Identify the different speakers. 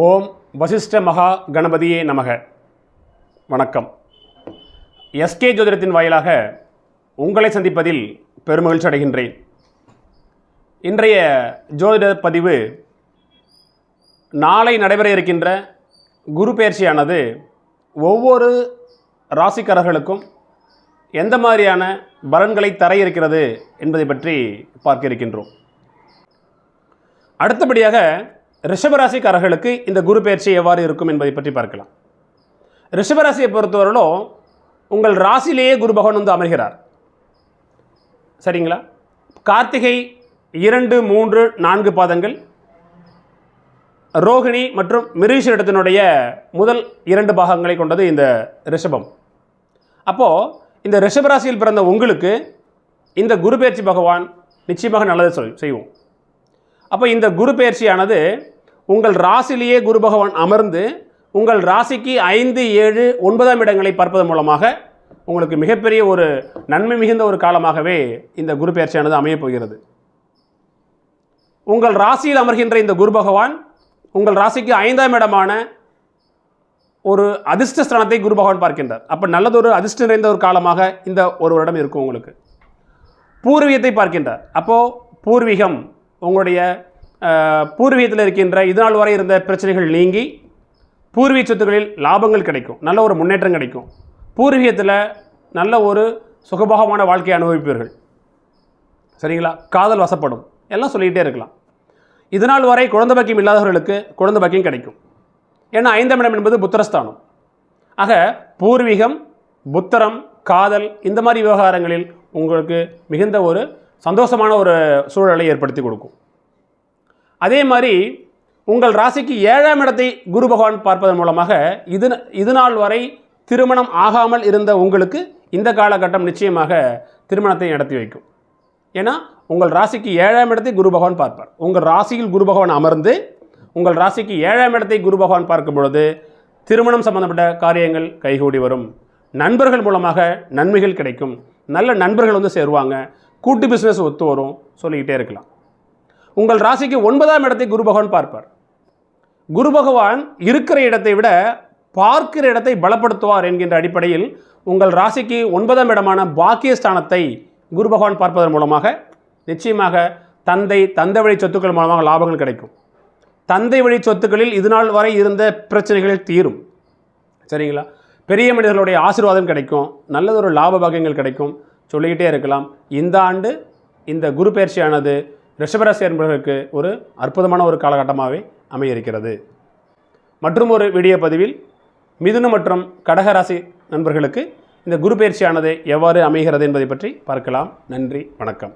Speaker 1: ஓம் வசிஷ்ட மகா கணபதியே நமக. வணக்கம். எஸ்கே ஜோதிடத்தின் வாயிலாக உங்களை சந்திப்பதில் பெருமகிழ்ச்சி அடைகின்றேன். இன்றைய ஜோதிட பதிவு நாளை நடைபெற இருக்கின்ற குரு பெயர்ச்சியானது ஒவ்வொரு ராசிக்காரர்களுக்கும் எந்த மாதிரியான பலன்களை தர இருக்கிறது என்பதை பற்றி பார்க்க இருக்கின்றோம். அடுத்தபடியாக ரிஷபராசிக்காரர்களுக்கு இந்த குரு பெயர்ச்சி எவ்வாறு இருக்கும் என்பதை பற்றி பார்க்கலாம். ரிஷபராசியை பொறுத்தவரையிலும் உங்கள் ராசியிலேயே குரு பகவான் அமர்கிறார். சரிங்களா? கார்த்திகை 2, 3, 4 பாதங்கள், ரோகிணி மற்றும் மிருகசீரிடத்தினுடைய முதல் 2 பாகங்களை கொண்டது இந்த ரிஷபம். அப்போது இந்த ரிஷபராசியில் பிறந்த உங்களுக்கு இந்த குரு பெயர்ச்சி பகவான் நிச்சயமாக நல்லது செய்வோம். அப்போ இந்த குரு பெயர்ச்சியானது உங்கள் ராசியிலேயே குரு பகவான் அமர்ந்து உங்கள் ராசிக்கு 5, 7, 9ஆம் இடங்களை பார்ப்பதன் மூலமாக உங்களுக்கு மிகப்பெரிய ஒரு நன்மை மிகுந்த ஒரு காலமாகவே இந்த குரு பெயர்ச்சியானது அமையப் போகிறது. உங்கள் ராசியில் அமர்கின்ற இந்த குரு பகவான் உங்கள் ராசிக்கு 5ஆம் இடமான ஒரு அதிர்ஷ்டஸ்தானத்தை குரு பகவான் பார்க்கின்றார். அப்போ நல்லதொரு அதிர்ஷ்டம் நிறைந்த ஒரு காலமாக இந்த ஒரு வருடம் இருக்கும். உங்களுக்கு பூர்வீகத்தை பார்க்கின்றார். அப்போது பூர்வீகம், உங்களுடைய பூர்வீகத்தில் இருக்கின்ற இதனால் வரை இருந்த பிரச்சனைகள் நீங்கி பூர்வீக சொத்துக்களில் லாபங்கள் கிடைக்கும், நல்ல ஒரு முன்னேற்றம் கிடைக்கும். பூர்வீகத்தில் நல்ல ஒரு சுகபோகமான வாழ்க்கையை அனுபவிப்பீர்கள். சரிங்களா? காதல் வசப்படும், எல்லாம் சொல்லிக்கிட்டே இருக்கலாம். இதனால் வரை குழந்தை பாக்கியம் இல்லாதவர்களுக்கு குழந்தை பாக்கியம் கிடைக்கும். ஏன்னா 5ஆம் இடம் என்பது புத்திரஸ்தானம். ஆக பூர்வீகம், புத்திரம், காதல் இந்த மாதிரி விவகாரங்களில் உங்களுக்கு மிகுந்த ஒரு சந்தோஷமான ஒரு சூழலை ஏற்படுத்தி கொடுக்கும். அதே மாதிரி உங்கள் ராசிக்கு 7ஆம் இடத்தை குரு பகவான் பார்ப்பதன் மூலமாக இதுநாள் வரை திருமணம் ஆகாமல் இருந்த உங்களுக்கு இந்த காலகட்டம் நிச்சயமாக திருமணத்தை நடத்தி வைக்கும். ஏன்னா உங்கள் ராசிக்கு 7ஆம் இடத்தை குரு பகவான் பார்ப்பார். உங்கள் ராசியில் குரு பகவான் அமர்ந்து உங்கள் ராசிக்கு 7ஆம் இடத்தை குரு பகவான் பார்க்கும் பொழுது திருமணம் சம்பந்தப்பட்ட காரியங்கள் கைகூடி வரும். நண்பர்கள் மூலமாக நன்மைகள் கிடைக்கும். நல்ல நண்பர்கள் சேருவாங்க. கூட்டு பிஸ்னஸ் ஒத்து வரும். சொல்லிக்கிட்டே இருக்கலாம். உங்கள் ராசிக்கு 9ஆம் இடத்தை குரு பகவான் பார்ப்பார். குரு பகவான் இருக்கிற இடத்தை விட பார்க்கிற இடத்தை பலப்படுத்துவார் என்கின்ற அடிப்படையில் உங்கள் ராசிக்கு 9ஆம் இடமான பாக்கியஸ்தானத்தை குரு பகவான் பார்ப்பதன் மூலமாக நிச்சயமாக தந்தை வழி சொத்துக்கள் மூலமாக லாபங்கள் கிடைக்கும். தந்தை வழி சொத்துக்களில் இதுநாள் வரை இருந்த பிரச்சனைகள் தீரும். சரிங்களா? பெரிய மனிதர்களுடைய ஆசீர்வாதம் கிடைக்கும். நல்லதொரு லாப பாக்கியங்கள் கிடைக்கும். சொல்லிக்கிட்டே இருக்கலாம். இந்த ஆண்டு இந்த குரு பெயர்ச்சியானது ரிஷபராசி என்பவர்களுக்கு ஒரு அற்புதமான ஒரு காலகட்டமாகவே அமைய இருக்கிறது. மற்றும் ஒரு வீடியோ பதிவில் மிதுனம் மற்றும் கடகராசி நண்பர்களுக்கு இந்த குரு பெயர்ச்சியானது எவ்வாறு அமைகிறது என்பதை பற்றி பார்க்கலாம். நன்றி, வணக்கம்.